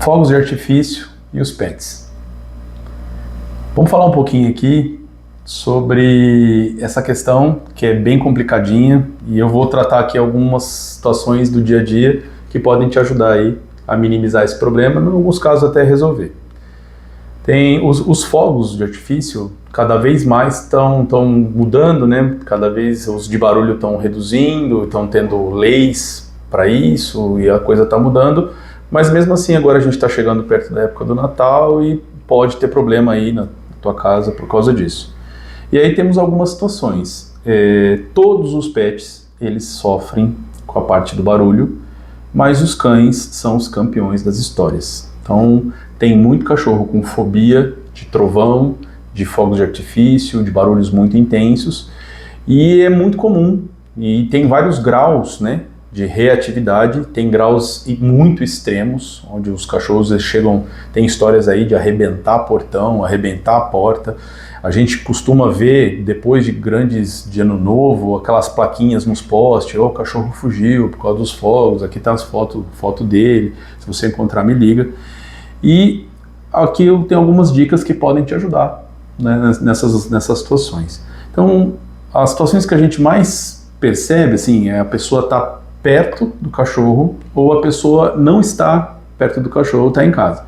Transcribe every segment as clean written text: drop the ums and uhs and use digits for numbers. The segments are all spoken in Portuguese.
fogos de artifício e os pets. Vamos falar um pouquinho aqui sobre essa questão que é bem complicadinha e eu vou tratar aqui algumas situações do dia a dia que podem te ajudar aí a minimizar esse problema, em alguns casos até resolver. Tem os fogos de artifício cada vez mais estão mudando, né? Cada vez os de barulho estão reduzindo, estão tendo leis para isso e a coisa está mudando, mas mesmo assim agora a gente está chegando perto da época do Natal e pode ter problema aí na tua casa por causa disso. E aí temos algumas situações. Todos os pets eles sofrem com a parte do barulho, mas os cães são os campeões das histórias. Então tem muito cachorro com fobia de trovão, de fogos de artifício, de barulhos muito intensos, e é muito comum, e tem vários graus, né, de reatividade, tem graus muito extremos, onde os cachorros chegam, tem histórias aí de arrebentar portão, arrebentar a porta. A gente costuma ver, depois de ano novo, aquelas plaquinhas nos postes, o cachorro fugiu por causa dos fogos, aqui tá as foto dele, se você encontrar me liga. E aqui eu tenho algumas dicas que podem te ajudar, né, nessas situações. Então, as situações que a gente mais percebe, assim, é a pessoa tá perto do cachorro ou a pessoa não está perto do cachorro, está em casa.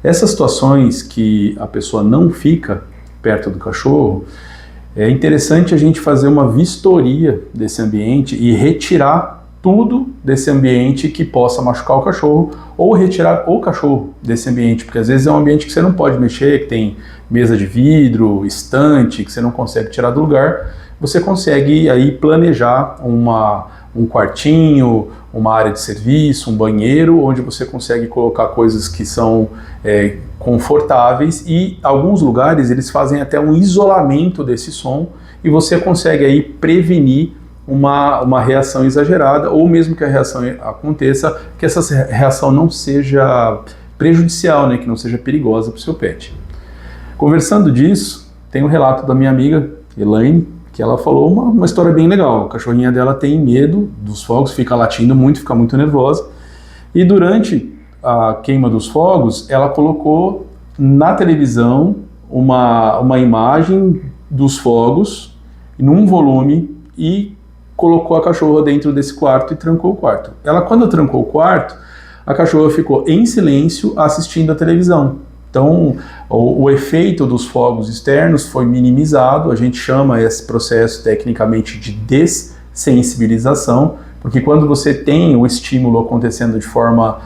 Essas situações que a pessoa não fica perto do cachorro, é interessante a gente fazer uma vistoria desse ambiente e retirar tudo desse ambiente que possa machucar o cachorro ou retirar o cachorro desse ambiente, porque às vezes é um ambiente que você não pode mexer, que tem mesa de vidro, estante, que você não consegue tirar do lugar. Você consegue aí planejar um quartinho, uma área de serviço, um banheiro, onde você consegue colocar coisas que são confortáveis, e alguns lugares eles fazem até um isolamento desse som e você consegue aí prevenir uma reação exagerada, ou mesmo que a reação aconteça, que essa reação não seja prejudicial, né, que não seja perigosa para o seu pet. Conversando disso, tem um relato da minha amiga Elaine, que ela falou uma história bem legal. A cachorrinha dela tem medo dos fogos, fica latindo muito, fica muito nervosa. E durante a queima dos fogos, ela colocou na televisão uma imagem dos fogos num volume e colocou a cachorra dentro desse quarto e trancou o quarto. Quando trancou o quarto, a cachorra ficou em silêncio assistindo a televisão. Então, o efeito dos fogos externos foi minimizado. A gente chama esse processo tecnicamente de dessensibilização, porque quando você tem o estímulo acontecendo de forma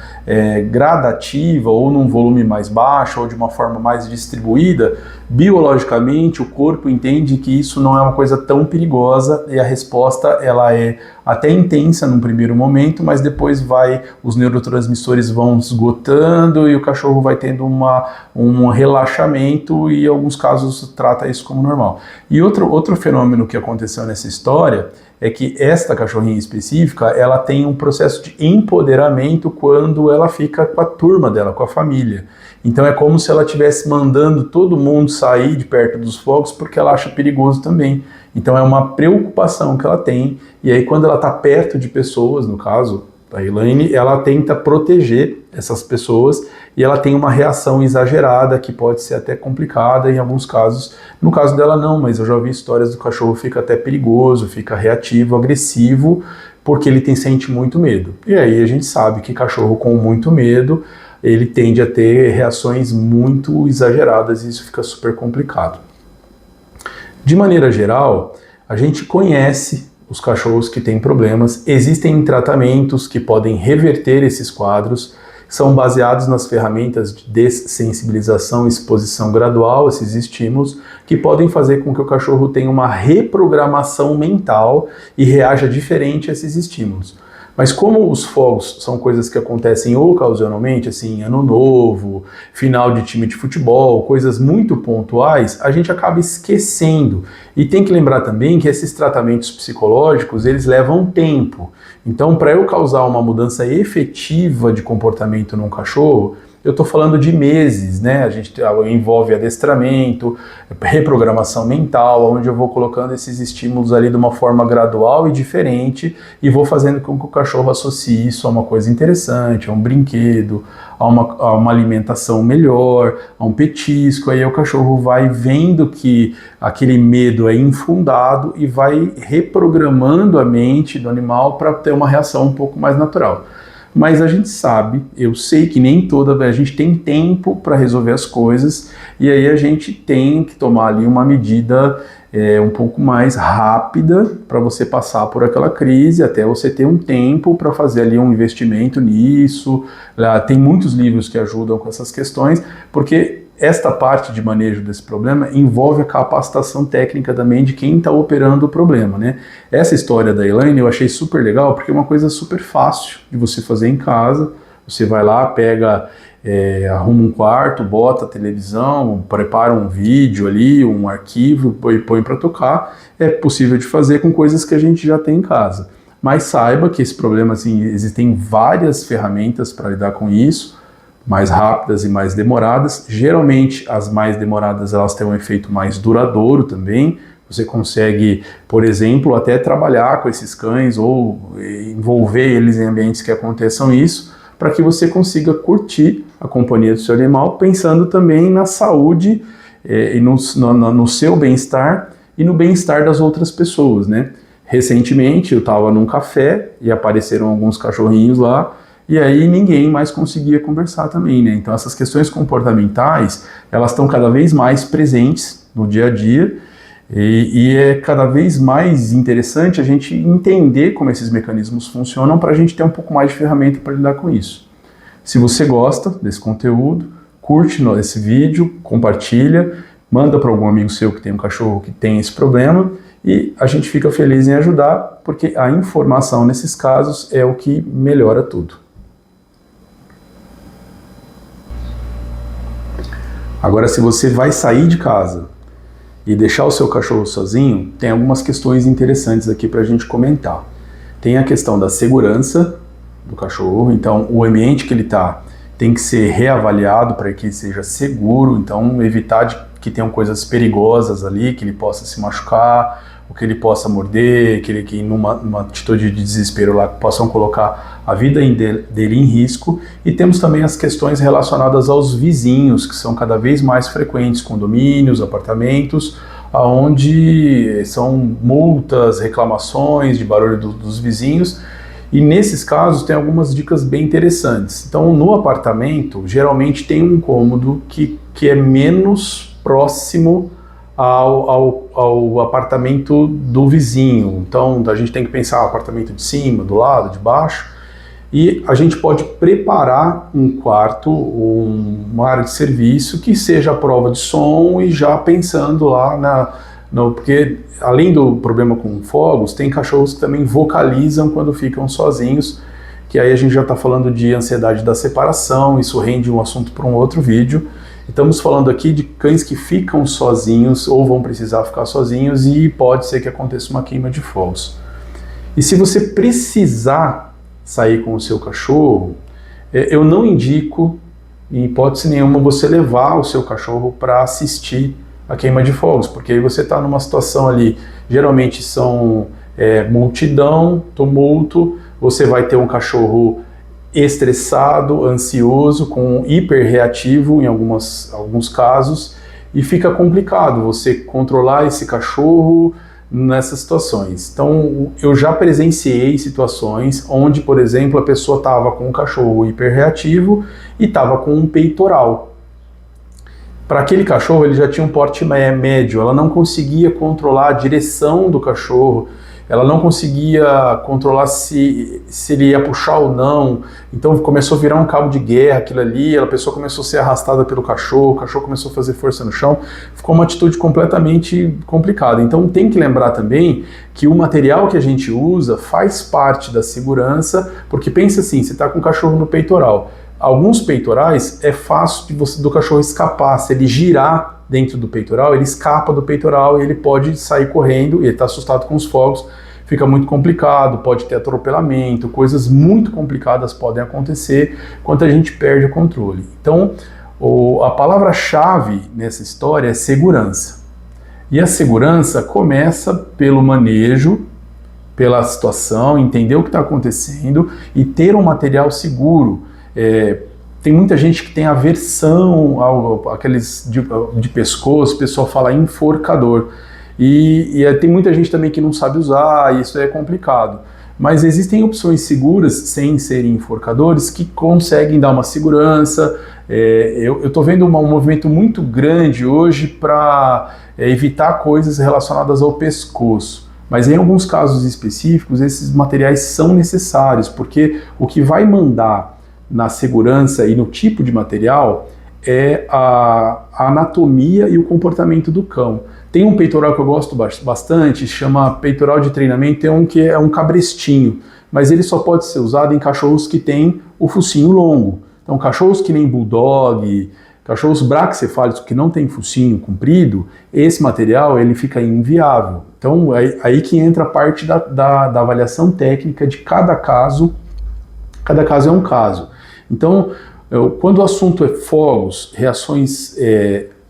gradativa, ou num volume mais baixo, ou de uma forma mais distribuída, biologicamente o corpo entende que isso não é uma coisa tão perigosa, e a resposta ela é até intensa num primeiro momento, mas depois os neurotransmissores vão esgotando e o cachorro vai tendo um relaxamento, e em alguns casos trata isso como normal. E outro fenômeno que aconteceu nessa história é que esta cachorrinha específica, ela tem um processo de empoderamento quando ela fica com a turma dela, com a família. Então é como se ela estivesse mandando todo mundo sair de perto dos fogos porque ela acha perigoso também. Então é uma preocupação que ela tem, e aí quando ela está perto de pessoas, no caso da Elaine, ela tenta proteger essas pessoas e ela tem uma reação exagerada que pode ser até complicada em alguns casos. No caso dela não, mas eu já vi histórias do cachorro fica até perigoso, fica reativo, agressivo, porque ele sente muito medo. E aí a gente sabe que cachorro com muito medo, ele tende a ter reações muito exageradas e isso fica super complicado. De maneira geral, a gente conhece os cachorros que têm problemas, existem tratamentos que podem reverter esses quadros, são baseados nas ferramentas de dessensibilização e exposição gradual, esses estímulos, que podem fazer com que o cachorro tenha uma reprogramação mental e reaja diferente a esses estímulos. Mas como os fogos são coisas que acontecem ocasionalmente, assim, ano novo, final de time de futebol, coisas muito pontuais, a gente acaba esquecendo. E tem que lembrar também que esses tratamentos psicológicos, eles levam tempo. Então, para eu causar uma mudança efetiva de comportamento num cachorro, eu estou falando de meses, né? A gente envolve adestramento, reprogramação mental, onde eu vou colocando esses estímulos ali de uma forma gradual e diferente e vou fazendo com que o cachorro associe isso a uma coisa interessante, a um brinquedo, a uma alimentação melhor, a um petisco. Aí o cachorro vai vendo que aquele medo é infundado e vai reprogramando a mente do animal para ter uma reação um pouco mais natural. Mas a gente sabe, eu sei que nem toda vez a gente tem tempo para resolver as coisas, e aí a gente tem que tomar ali uma medida um pouco mais rápida para você passar por aquela crise, até você ter um tempo para fazer ali um investimento nisso. Tem muitos livros que ajudam com essas questões, porque esta parte de manejo desse problema envolve a capacitação técnica também de quem está operando o problema, né? Essa história da Elaine eu achei super legal, porque é uma coisa super fácil de você fazer em casa. Você vai lá, pega, arruma um quarto, bota a televisão, prepara um vídeo ali, um arquivo, põe para tocar. É possível de fazer com coisas que a gente já tem em casa. Mas saiba que esse problema, assim, existem várias ferramentas para lidar com isso, mais rápidas e mais demoradas. Geralmente as mais demoradas elas têm um efeito mais duradouro também. Você consegue, por exemplo, até trabalhar com esses cães ou envolver eles em ambientes que aconteçam isso, para que você consiga curtir a companhia do seu animal, pensando também na saúde e no seu bem-estar e no bem-estar das outras pessoas, né? Recentemente eu estava num café e apareceram alguns cachorrinhos lá, e aí ninguém mais conseguia conversar também, né? Então essas questões comportamentais, elas estão cada vez mais presentes no dia a dia, e é cada vez mais interessante a gente entender como esses mecanismos funcionam para a gente ter um pouco mais de ferramenta para lidar com isso. Se você gosta desse conteúdo, curte esse vídeo, compartilha, manda para algum amigo seu que tem um cachorro que tem esse problema, e a gente fica feliz em ajudar, porque a informação nesses casos é o que melhora tudo. Agora, se você vai sair de casa e deixar o seu cachorro sozinho, tem algumas questões interessantes aqui para a gente comentar. Tem a questão da segurança do cachorro, então o ambiente que ele está tem que ser reavaliado para que ele seja seguro, então evitar que tenham coisas perigosas ali, que ele possa se machucar, ou que ele possa morder, que numa atitude de desespero lá possam colocar a vida dele em risco. E temos também as questões relacionadas aos vizinhos, que são cada vez mais frequentes, condomínios, apartamentos, onde são multas, reclamações de barulho dos vizinhos, e nesses casos tem algumas dicas bem interessantes. Então no apartamento, geralmente tem um cômodo que é menos próximo ao apartamento do vizinho. Então a gente tem que pensar o apartamento de cima, do lado, de baixo, e a gente pode preparar um quarto, uma área de serviço que seja a prova de som, e já pensando lá porque além do problema com fogos, tem cachorros que também vocalizam quando ficam sozinhos, que aí a gente já está falando de ansiedade da separação. Isso rende um assunto para um outro vídeo. Estamos falando aqui de cães que ficam sozinhos ou vão precisar ficar sozinhos, e pode ser que aconteça uma queima de fogos. E se você precisar sair com o seu cachorro, eu não indico, em hipótese nenhuma, você levar o seu cachorro para assistir a queima de fogos, porque aí você está numa situação ali, geralmente são multidão, tumulto, você vai ter um cachorro estressado, ansioso, com hiperreativo em alguns casos, e fica complicado você controlar esse cachorro nessas situações. Então eu já presenciei situações onde, por exemplo, a pessoa estava com um cachorro hiperreativo e estava com um peitoral. Para aquele cachorro ele já tinha um porte médio, ela não conseguia controlar a direção do cachorro, ela não conseguia controlar se ele ia puxar ou não, então começou a virar um cabo de guerra aquilo ali, a pessoa começou a ser arrastada pelo cachorro, o cachorro começou a fazer força no chão, ficou uma atitude completamente complicada. Então tem que lembrar também que o material que a gente usa faz parte da segurança, porque pensa assim, você está com o cachorro no peitoral, alguns peitorais é fácil do cachorro escapar, se ele girar dentro do peitoral, ele escapa do peitoral e ele pode sair correndo, e ele está assustado com os fogos, fica muito complicado, pode ter atropelamento, coisas muito complicadas podem acontecer quando a gente perde o controle. Então, a palavra-chave nessa história é segurança. E a segurança começa pelo manejo, pela situação, entender o que está acontecendo e ter um material seguro. Tem muita gente que tem aversão àqueles de pescoço, o pessoal fala enforcador. E tem muita gente também que não sabe usar, e isso é complicado. Mas existem opções seguras, sem serem enforcadores, que conseguem dar uma segurança. Eu estou vendo um movimento muito grande hoje para evitar coisas relacionadas ao pescoço. Mas em alguns casos específicos, esses materiais são necessários, porque o que vai mandar na segurança e no tipo de material é a anatomia e o comportamento do cão. Tem um peitoral que eu gosto bastante, chama peitoral de treinamento, tem um que é um cabrestinho, mas ele só pode ser usado em cachorros que têm o focinho longo. Então, cachorros que nem bulldog, cachorros braquicefálicos que não têm focinho comprido, esse material ele fica inviável. Então, aí que entra a parte da avaliação técnica de cada caso é um caso. Então, quando o assunto é fogos, reações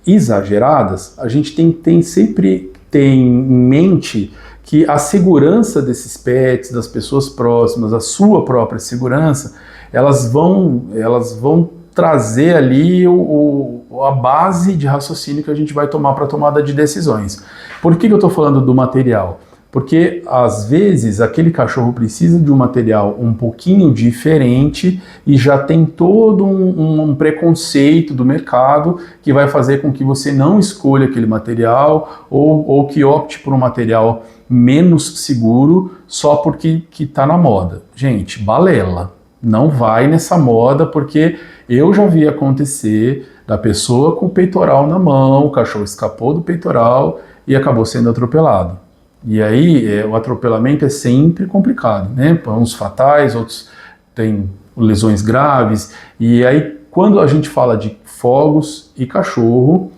exageradas, a gente sempre tem em mente que a segurança desses pets, das pessoas próximas, a sua própria segurança, elas vão trazer ali a base de raciocínio que a gente vai tomar para a tomada de decisões. Por que eu estou falando do material? Porque, às vezes, aquele cachorro precisa de um material um pouquinho diferente e já tem todo um preconceito do mercado que vai fazer com que você não escolha aquele material ou que opte por um material menos seguro só porque está na moda. Gente, balela. Não vai nessa moda, porque eu já vi acontecer da pessoa com o peitoral na mão, o cachorro escapou do peitoral e acabou sendo atropelado. E aí o atropelamento é sempre complicado, né? Uns fatais, outros têm lesões graves. E aí quando a gente fala de fogos e cachorro,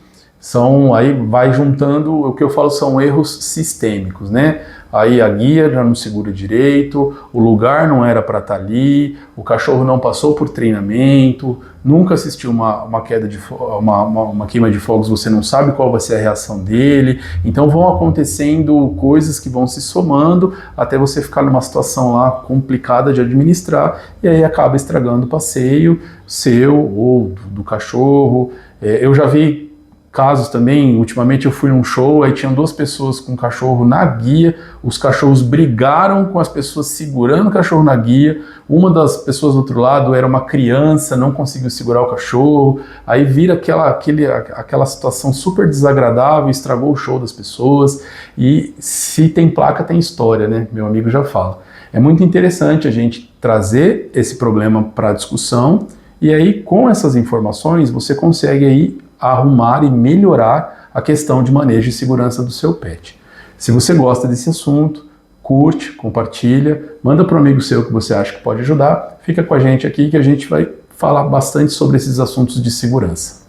aí vai juntando, o que eu falo são erros sistêmicos, né? Aí a guia já não segura direito, o lugar não era para estar ali, o cachorro não passou por treinamento, nunca assistiu uma queima de fogos, você não sabe qual vai ser a reação dele. Então vão acontecendo coisas que vão se somando até você ficar numa situação lá complicada de administrar e aí acaba estragando o passeio seu ou do cachorro. Eu já vi casos também, ultimamente eu fui num show, aí tinham 2 pessoas com cachorro na guia, os cachorros brigaram com as pessoas segurando o cachorro na guia, uma das pessoas do outro lado era uma criança, não conseguiu segurar o cachorro, aí vira aquela situação super desagradável, estragou o show das pessoas, e se tem placa tem história, né? Meu amigo já fala. É muito interessante a gente trazer esse problema para a discussão, e aí com essas informações você consegue aí arrumar e melhorar a questão de manejo e segurança do seu pet. Se você gosta desse assunto, curte, compartilha, manda para um amigo seu que você acha que pode ajudar, fica com a gente aqui que a gente vai falar bastante sobre esses assuntos de segurança.